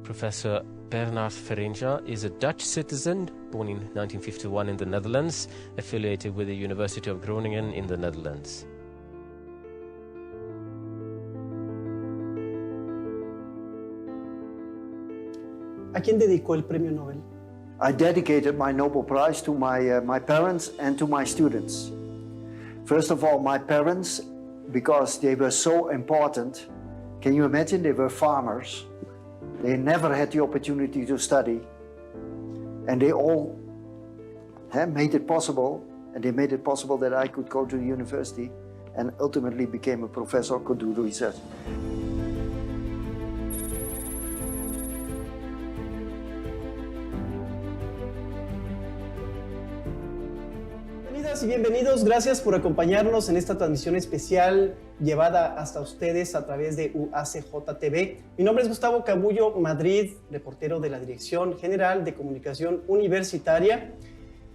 Professor Bernard Feringa is a Dutch citizen, born in 1951 in the Netherlands, affiliated with the University of Groningen in the Netherlands. ¿A quién dedicó el Premio Nobel? I dedicated my Nobel Prize to my parents and to my students. First of all, my parents, because they were so important. Can you imagine? They were farmers. They never had the opportunity to study. And they all made it possible, and they made it possible that I could go to the university and ultimately became a professor, could do research. Bienvenidas y bienvenidos, gracias por acompañarnos en esta transmisión especial llevada hasta ustedes a través de UACJ TV. Mi nombre es Gustavo Cabullo Madrid, reportero de la Dirección General de Comunicación Universitaria.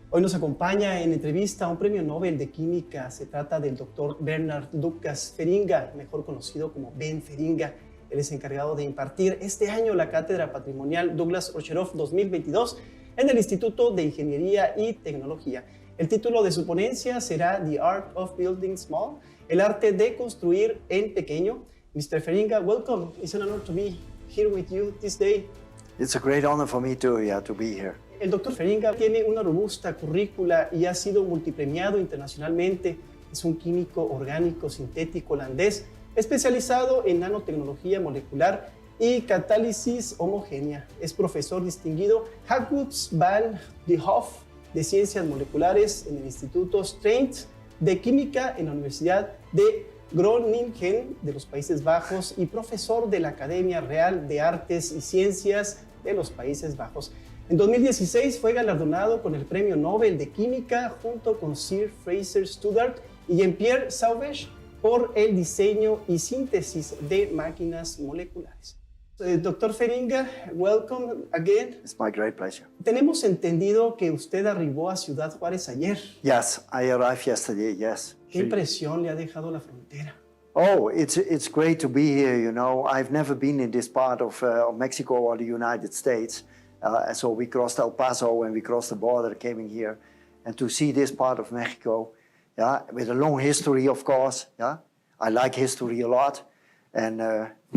Hoy nos acompaña en entrevista un premio Nobel de Química. Se trata del doctor Bernard Lucas Feringa, mejor conocido como Ben Feringa. Él es encargado de impartir este año la Cátedra Patrimonial Douglas Ocheroff 2022 en el Instituto de Ingeniería y Tecnología. El título de su ponencia será The Art of Building Small, el arte de construir en pequeño. Mr. Feringa, welcome. It's an honor to be here with you this day. It's a great honor for me to be here. El doctor Feringa tiene una robusta currícula y ha sido multipremiado internacionalmente. Es un químico orgánico sintético holandés especializado en nanotecnología molecular y catálisis homogénea. Es profesor distinguido Jacobs van de Hof de Ciencias Moleculares en el Instituto Strand de Química en la Universidad de Groningen de los Países Bajos y profesor de la Academia Real de Artes y Ciencias de los Países Bajos. En 2016 fue galardonado con el Premio Nobel de Química junto con Sir Fraser Studart y Jean-Pierre Sauvage por el diseño y síntesis de máquinas moleculares. Dr. Feringa, welcome again. It's my great pleasure. Tenemos entendido que usted arribó a Ciudad Juárez ayer. Yes, I arrived yesterday, yes. ¿Qué impresión le ha dejado la frontera? Oh, it's great to be here, you know. I've never been in this part of Mexico or the United States. So we crossed El Paso and we crossed the border, came in here. And to see this part of Mexico, yeah, with a long history, of course, yeah. I like history a lot. And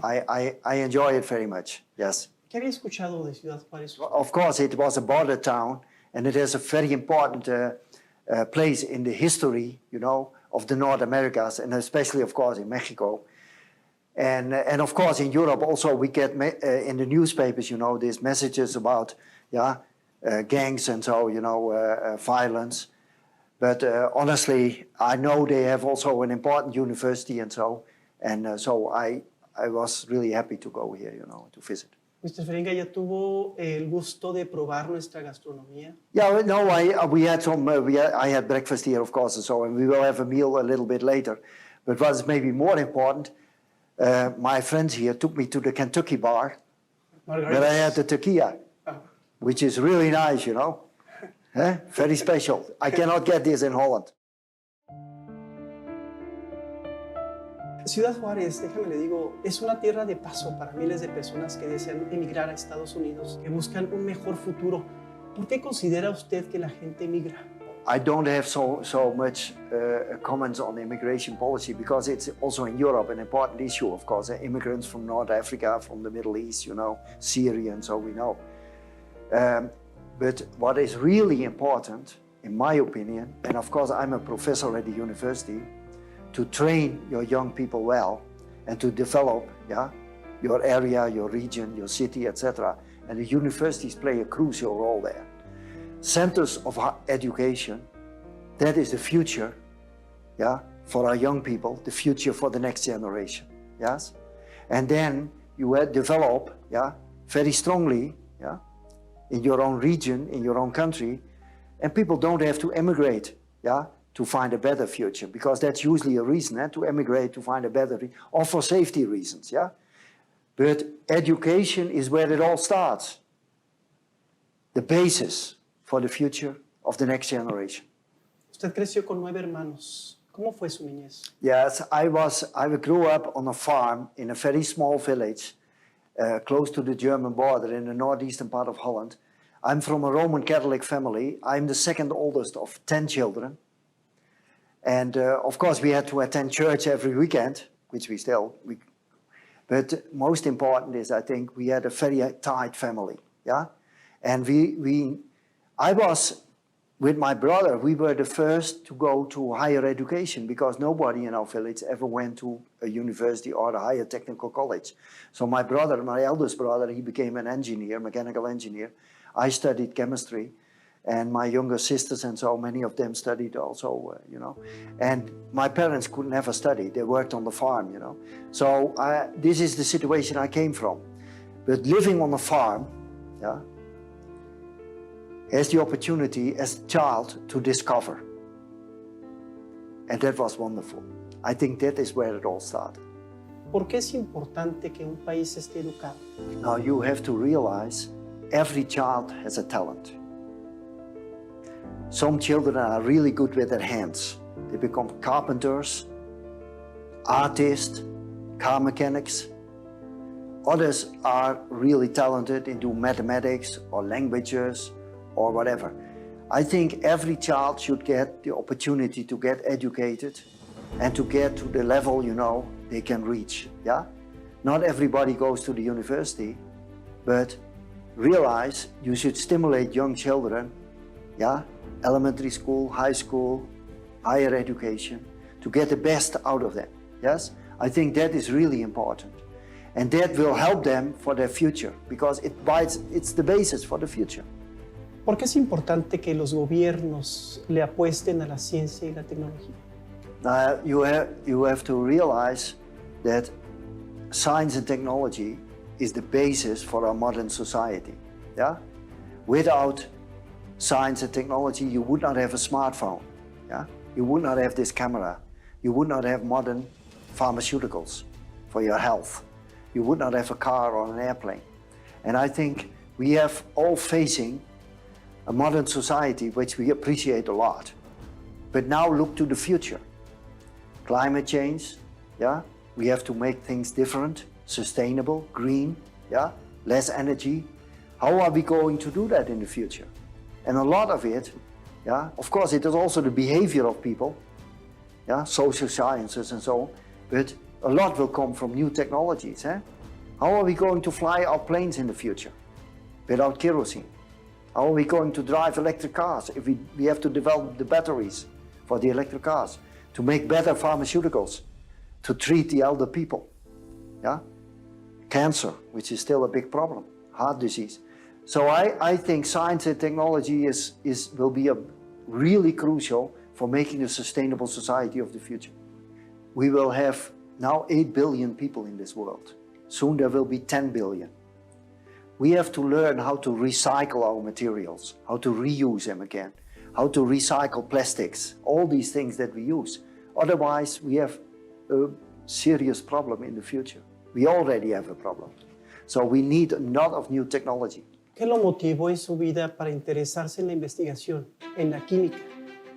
I enjoy it very much, yes. ¿Qué había escuchado de Ciudad Juárez? Of course, it was a border town, and it is a very important place in the history, you know, of the North Americas, and especially, of course, in Mexico. And of course, in Europe also, we get in the newspapers, you know, these messages about, gangs and so, you know, violence. But honestly, I know they have also an important university and so. And so I was really happy to go here, you know, to visit. Mr. Feringa, ¿ya tuvo el gusto de probar nuestra gastronomía? Yeah, no, we had some. I had breakfast here, of course, and so, and we will have a meal a little bit later. But what's maybe more important, my friends here took me to the Kentucky bar, where I had the tequila, which is really nice, you know, very special. I cannot get this in Holland. Ciudad Juárez, déjame le digo, es una tierra de paso para miles de personas que desean emigrar a Estados Unidos, que buscan un mejor futuro. ¿Por qué considera usted que la gente emigra? I don't have so much comments on immigration policy because it's also in Europe an important issue, of course. Immigrants from North Africa, from the Middle East, you know, Syria, and so we know. But what is really important, in my opinion, and of course I'm a professor at the university, to train your young people well and to develop your area, your region, your city, etc. And the universities play a crucial role there. Centers of education, that is the future for our young people, the future for the next generation. Yes? And then you develop very strongly in your own region, in your own country, and people don't have to emigrate to find a better future, because that's usually a reason to emigrate, to find a better, or for safety reasons, But education is where it all starts. The basis for the future of the next generation. Usted creció con 9 hermanos. ¿Cómo fue su niñez? Yes, I grew up on a farm in a very small village close to the German border in the northeastern part of Holland. I'm from a Roman Catholic family. I'm the second oldest of 10 children. And of course, we had to attend church every weekend, which we still. But most important is, I think, we had a very tight family. Yeah, and I was with my brother. We were the first to go to higher education because nobody in our village ever went to a university or a higher technical college. So my brother, my eldest brother, he became an engineer, mechanical engineer. I studied chemistry. And my younger sisters and so many of them studied also, you know. And my parents could never study. They worked on the farm, you know. So this is the situation I came from. But living on a farm, yeah, has the opportunity as a child to discover. And that was wonderful. I think that is where it all started. ¿Por qué es importante que un país esté educado? Now you have to realize every child has a talent. Some children are really good with their hands. They become carpenters, artists, car mechanics. Others are really talented into mathematics or languages or whatever. I think every child should get the opportunity to get educated and to get to the level, you know, they can reach, yeah? Not everybody goes to the university, but realize you should stimulate young children, yeah? Elementary school, high school, higher education, to get the best out of them, yes? I think that is really important. And that will help them for their future, because it's the basis for the future. ¿Por qué es importante que los gobiernos le apuesten a la ciencia y la tecnología? You have to realize that science and technology is the basis for our modern society, yeah? Without science and technology, you would not have a smartphone, yeah? You would not have this camera. You would not have modern pharmaceuticals for your health. You would not have a car or an airplane. And I think we have all facing a modern society which we appreciate a lot. But now look to the future. Climate change, yeah? We have to make things different, sustainable, green, yeah? Less energy. How are we going to do that in the future? And a lot of it, yeah, of course it is also the behavior of people, yeah, social sciences and so on, but a lot will come from new technologies. Eh? How are we going to fly our planes in the future without kerosene? How are we going to drive electric cars if we have to develop the batteries for the electric cars, to make better pharmaceuticals, to treat the elder people, yeah? Cancer, which is still a big problem, heart disease. So I think science and technology will be really crucial for making a sustainable society of the future. We will have now 8 billion people in this world. Soon there will be 10 billion. We have to learn how to recycle our materials, how to reuse them again, how to recycle plastics, all these things that we use. Otherwise, we have a serious problem in the future. We already have a problem. So we need a lot of new technology. ¿Qué lo motivó en su vida para interesarse en la investigación, en la química?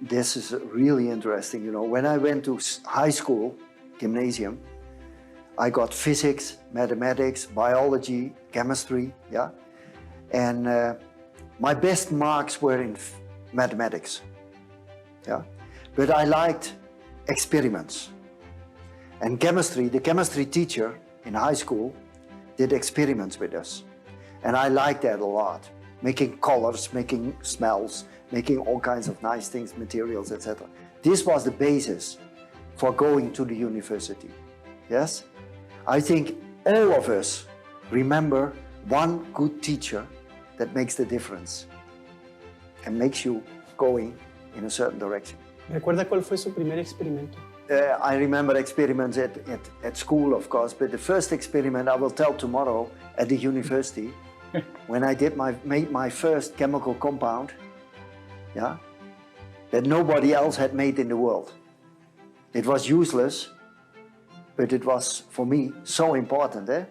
This is really interesting. You know, when I went to high school, gymnasium, I got physics, mathematics, biology, chemistry, yeah? And my best marks were in mathematics, yeah? But I liked experiments. And chemistry, the chemistry teacher in high school did experiments with us. And I liked that a lot. Making colors, making smells, making all kinds of nice things, materials, etc. This was the basis for going to the university, yes? I think all of us remember one good teacher that makes the difference and makes you going in a certain direction. ¿Recuerda cuál fue su primer experimento? I remember experiments at school, of course, but the first experiment I will tell tomorrow at the university, when I made my first chemical compound, yeah, that nobody else had made in the world. It was useless, but it was, for me, so important. Eh?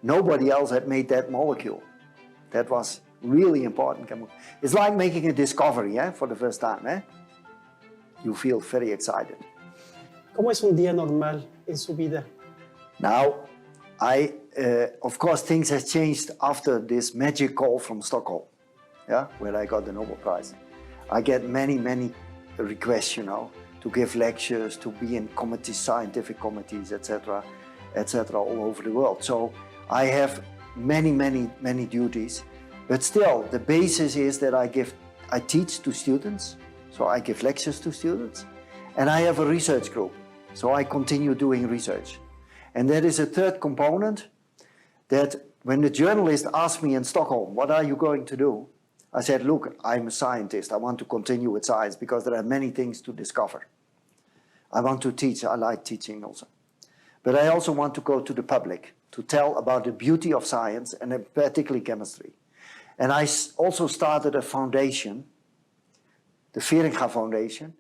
Nobody else had made that molecule. That was really important chemical. It's like making a discovery, for the first time. Eh? You feel very excited. ¿Cómo es un día normal en su vida? Now, Of course, things have changed after this magic call from Stockholm, yeah, where I got the Nobel Prize. I get many, many requests, you know, to give lectures, to be in committees, scientific committees, etc., all over the world. So I have many, many, many duties, but still the basis is that I teach to students, so I give lectures to students, and I have a research group, so I continue doing research. And there is a third component that when the journalist asked me in Stockholm, what are you going to do? I said, look, I'm a scientist. I want to continue with science because there are many things to discover. I want to teach. I like teaching also. But I also want to go to the public to tell about the beauty of science and particularly chemistry. And I also started a foundation, the Feringa Foundation.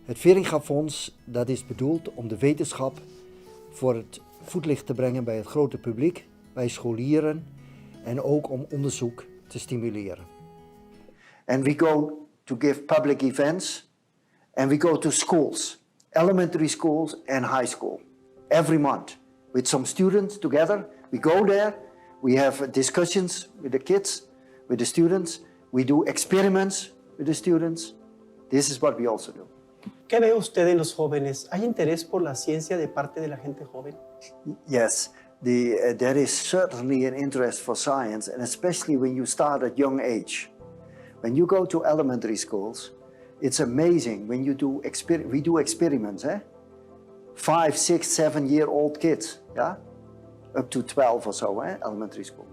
Het Feringa Fonds, dat is bedoeld om de wetenschap voor het voetlicht te brengen bij het grote publiek, bij scholieren en ook om onderzoek te stimuleren. And we go to give public events and we go to schools, elementary schools and high school, every month with some students together. We go there, we have discussions with the kids, with the students, we do experiments with the students. This is what we also do. ¿Qué ve usted en los jóvenes? ¿Hay interés por la ciencia de parte de la gente joven? Yes, there is certainly an interest for science, and especially when you start at young age. When you go to elementary schools, it's amazing when you do we do experiments, 5, 6, 7-year-old kids, yeah, up to 12 or so, elementary school.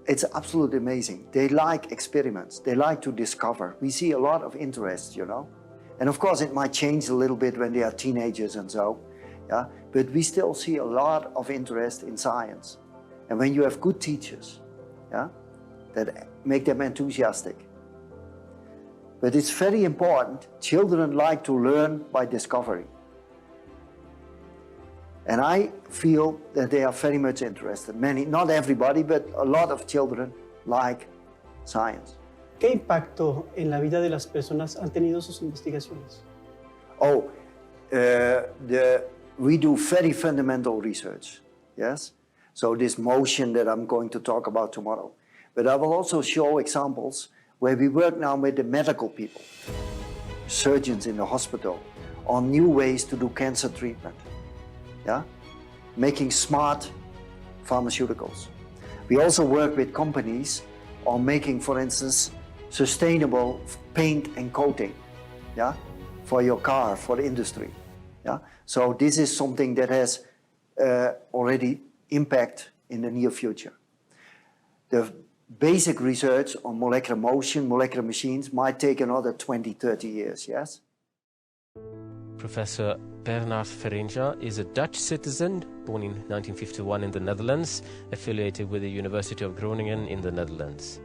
It's absolutely amazing. They like experiments. They like to discover. We see a lot of interest, you know. And of course, it might change a little bit when they are teenagers and so, yeah. But we still see a lot of interest in science. And when you have good teachers, yeah, that make them enthusiastic. But it's very important. Children like to learn by discovery. And I feel that they are very much interested. Many, not everybody, but a lot of children like science. ¿Qué impacto en la vida de las personas han tenido sus investigaciones? Oh, we do very fundamental research, yes? So this motion that I'm going to talk about tomorrow. But I will also show examples where we work now with the medical people, surgeons in the hospital, on new ways to do cancer treatment, yeah? Making smart pharmaceuticals. We also work with companies on making, for instance, sustainable paint and coating, yeah, for your car, for the industry, yeah. So this is something that has already impact in the near future. The basic research on molecular motion, molecular machines might take another 20, 30 years, yes? Professor Bernard Feringa is a Dutch citizen, born in 1951 in the Netherlands, affiliated with the University of Groningen in the Netherlands.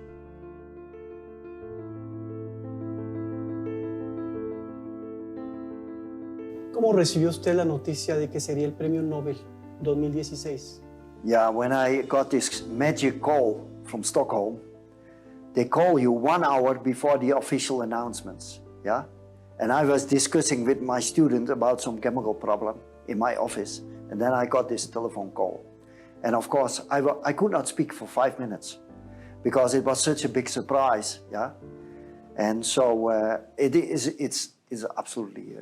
¿Cómo recibió usted la noticia de que sería el Premio Nobel 2016? Yeah, when I got this magic call from Stockholm, they call you 1 hour before the official announcements, yeah? And I was discussing with my student about some chemical problem in my office, and then I got this telephone call. And of course, I could not speak for 5 minutes because it was such a big surprise, yeah? And so it's absolutely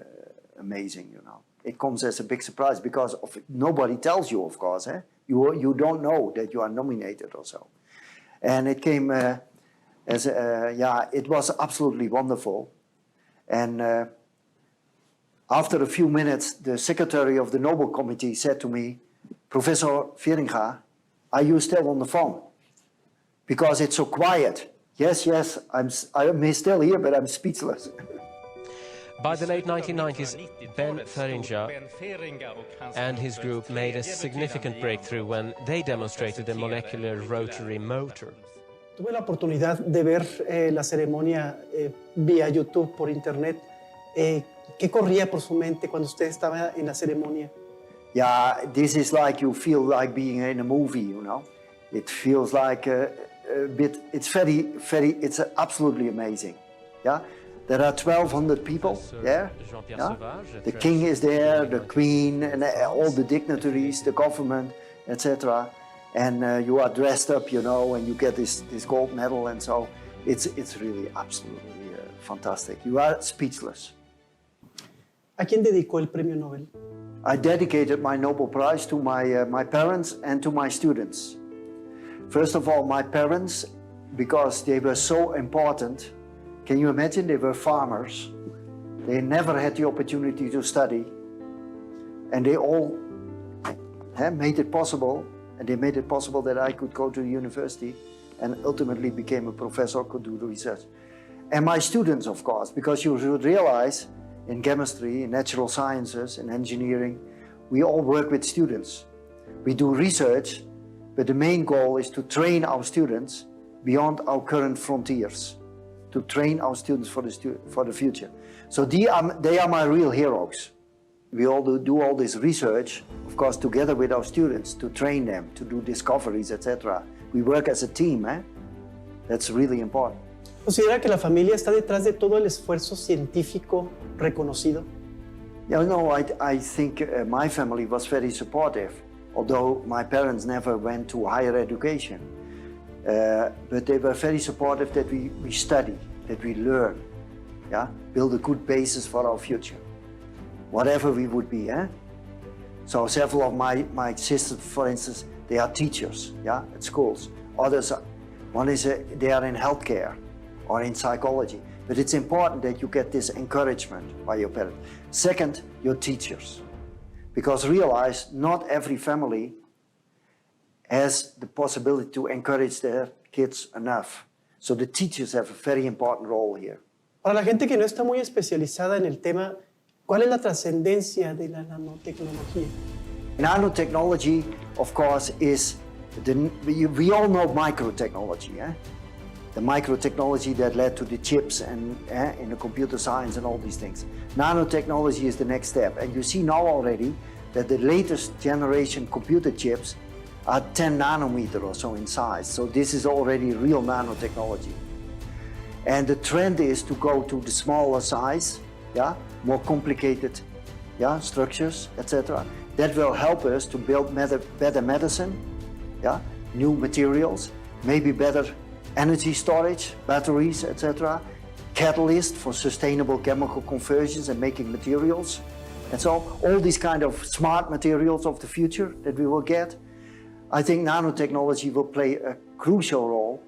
amazing, you know. It comes as a big surprise because nobody tells you, of course, You don't know that you are nominated or so. And it came it was absolutely wonderful. And after a few minutes, the secretary of the Nobel Committee said to me, Professor Feringa, are you still on the phone? Because it's so quiet. Yes, I'm still here, but I'm speechless. By the late 1990s, Ben Feringa and his group made a significant breakthrough when they demonstrated a molecular rotary motor. Tuve la oportunidad de ver la ceremonia vía YouTube por internet. ¿Qué corría por su mente cuando usted estaba en la ceremonia? Yeah, this is like you feel like being in a movie, you know. It feels like a bit. It's it's absolutely amazing. Yeah. There are 1,200 people there. Yeah? The king is there, the queen, and all the dignitaries, the government, etc. And you are dressed up, you know, and you get this gold medal, and so it's really absolutely fantastic. You are speechless. ¿A quién dedicó el Premio Nobel? I dedicated my Nobel Prize to my parents and to my students. First of all, my parents, because they were so important. Can you imagine? They were farmers. They never had the opportunity to study. And they all made it possible. And they made it possible that I could go to the university and ultimately became a professor, could do the research. And my students, of course, because you should realize in chemistry, in natural sciences, in engineering, we all work with students. We do research, but the main goal is to train our students beyond our current frontiers, to train our students for the future. So they are my real heroes. We all do all this research, of course, together with our students, to train them, to do discoveries, etc. We work as a team, That's really important. ¿Considera que la familia está detrás de todo el esfuerzo científico reconocido? Yeah, no, I think my family was very supportive, although my parents never went to higher education. But they were very supportive that we study, that we learn, build a good basis for our future, whatever we would be. So several of my sisters, for instance, they are teachers, at schools. Others, they are in healthcare or in psychology. But it's important that you get this encouragement by your parents. Second, your teachers. Because realize not every family has the possibility to encourage their kids enough. So the teachers have a very important role here. Para la gente que no está muy especializada en el tema, ¿cuál es la trascendencia de la nanotecnología? Nanotechnology, of course, is we all know microtechnology, the microtechnology that led to the chips and in the computer science and all these things. Nanotechnology is the next step, and you see now already that the latest generation computer chips are 10 nanometer or so in size. So this is already real nanotechnology. And the trend is to go to the smaller size, more complicated structures, etc. That will help us to build better medicine, new materials, maybe better energy storage, batteries, etc. Catalyst for sustainable chemical conversions and making materials. And so all these kind of smart materials of the future that we will get, I think nanotechnology will play a crucial role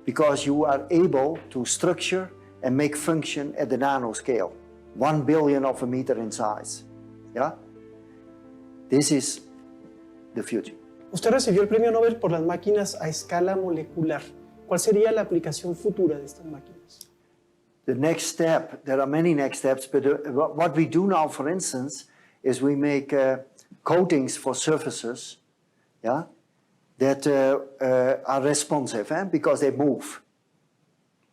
because you are able to structure and make function at the nanoscale, 1 billionth of a meter in size. This is the future. Usted recibió el Premio Nobel por las máquinas a escala molecular. ¿Cuál sería la aplicación futura de estas máquinas? The next step, there are many next steps, but what we do now, for instance, is we make coatings for surfaces, that are responsive, because they move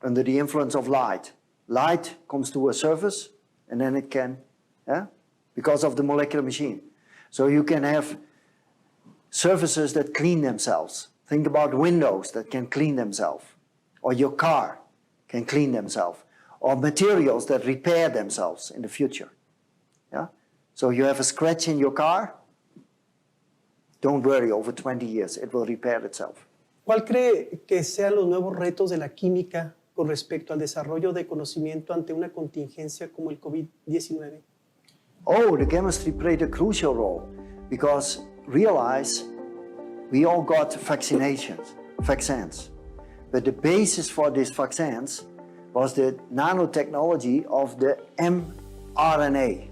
under the influence of light. Light comes to a surface, and then it can, because of the molecular machine. So you can have surfaces that clean themselves. Think about windows that can clean themselves, or your car can clean themselves, or materials that repair themselves in the future. So you have a scratch in your car, don't worry, over 20 years it will repair itself. ¿Cuál cree que sean los nuevos retos de la química con respecto al desarrollo de conocimiento ante una contingencia como el COVID-19? Oh, the chemistry played a crucial role because realize we all got vaccines. But the basis for these vaccines was the nanotechnology of the mRNA,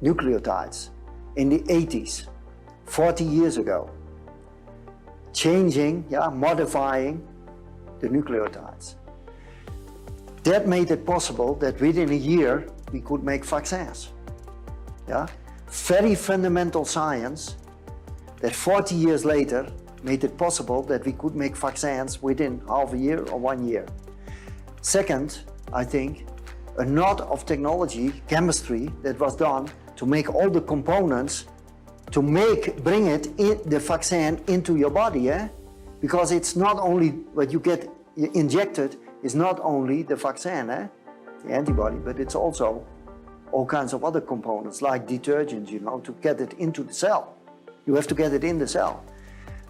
nucleotides, in the 80s, 40 years ago, changing, modifying the nucleotides. That made it possible that within a year we could make vaccines. Very fundamental science that 40 years later made it possible that we could make vaccines within half a year or 1 year. Second, I think, a lot of technology, chemistry that was done to make all the components to bring the vaccine into your body, because it's not only what you get injected, is not only the vaccine, the antibody, but it's also all kinds of other components like detergents, you know, to get it into the cell. You have to get it in the cell.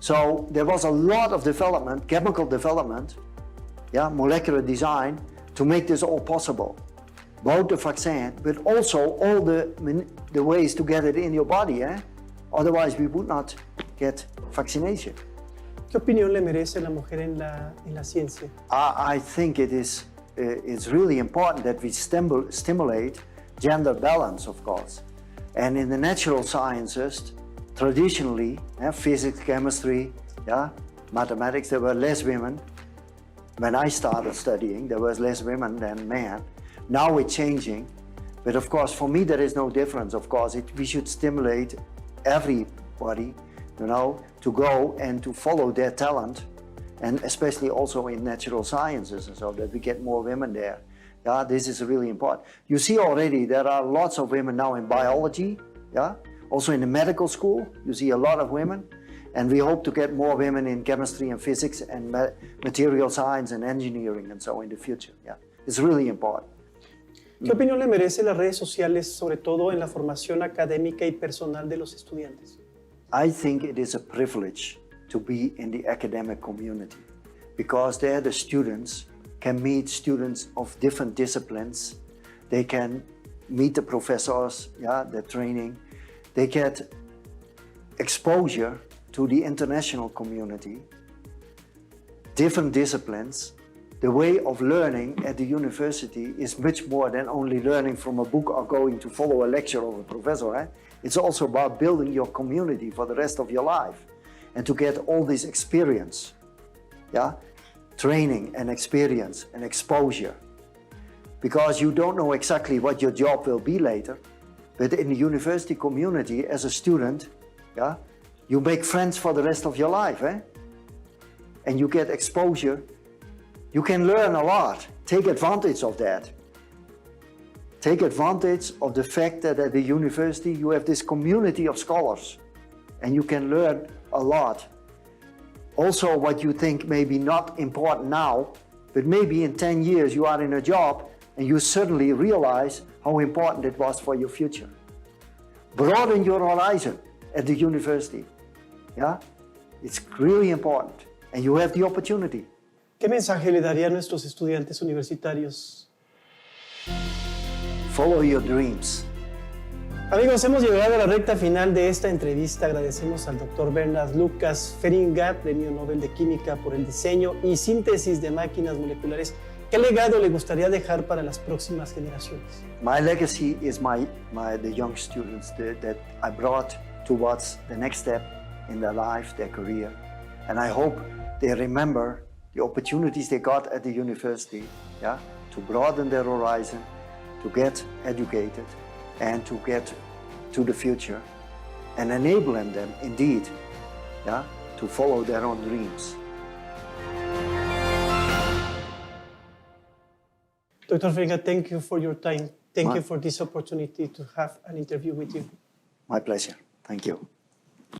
So there was a lot of development, chemical development, molecular design, to make this all possible. Both the vaccine, but also all the ways to get it in your body. Otherwise, we would not get vaccination. ¿Qué opinión le merece la mujer en la ciencia? I think it's really important that we stimulate gender balance, of course. And in the natural sciences, traditionally, physics, chemistry, mathematics, there were less women. When I started studying, there was less women than men. Now it's changing. But of course, for me, there is no difference. Of course, we should stimulate everybody, you know, to go and to follow their talent, and especially also in natural sciences, and so that we get more women there. This is really important. You see already there are lots of women now in biology, also in the medical school, you see a lot of women. And we hope to get more women in chemistry and physics and material science and engineering and so in the future. It's really important. ¿Qué opinión le merece las redes sociales, sobre todo en la formación académica y personal de los estudiantes? I think it is a privilege to be in the academic community because there the students can meet students of different disciplines. They can meet the professors, their training. They get exposure to the international community, different disciplines. The way of learning at the university is much more than only learning from a book or going to follow a lecture of a professor. It's also about building your community for the rest of your life and to get all this experience, training and experience and exposure. Because you don't know exactly what your job will be later, but in the university community as a student, you make friends for the rest of your life, and you get exposure. You can learn a lot. Take advantage of that. Take advantage of the fact that at the university you have this community of scholars and you can learn a lot. Also, what you think may be not important now, but maybe in 10 years you are in a job and you suddenly realize how important it was for your future. Broaden your horizon at the university. It's really important and you have the opportunity. ¿Qué mensaje le daría a nuestros estudiantes universitarios? Follow your dreams. Amigos, hemos llegado a la recta final de esta entrevista. Agradecemos al Dr. Bernard Lucas Feringa, Premio Nobel de Química, por el diseño y síntesis de máquinas moleculares. ¿Qué legado le gustaría dejar para las próximas generaciones? My legacy is the young students that I brought towards the next step in their life, their career. And I hope they remember the opportunities they got at the university, to broaden their horizon, to get educated, and to get to the future, and enabling them, indeed, to follow their own dreams. Dr. Feringa, thank you for your time. Thank you for this opportunity to have an interview with you. My pleasure. Thank you.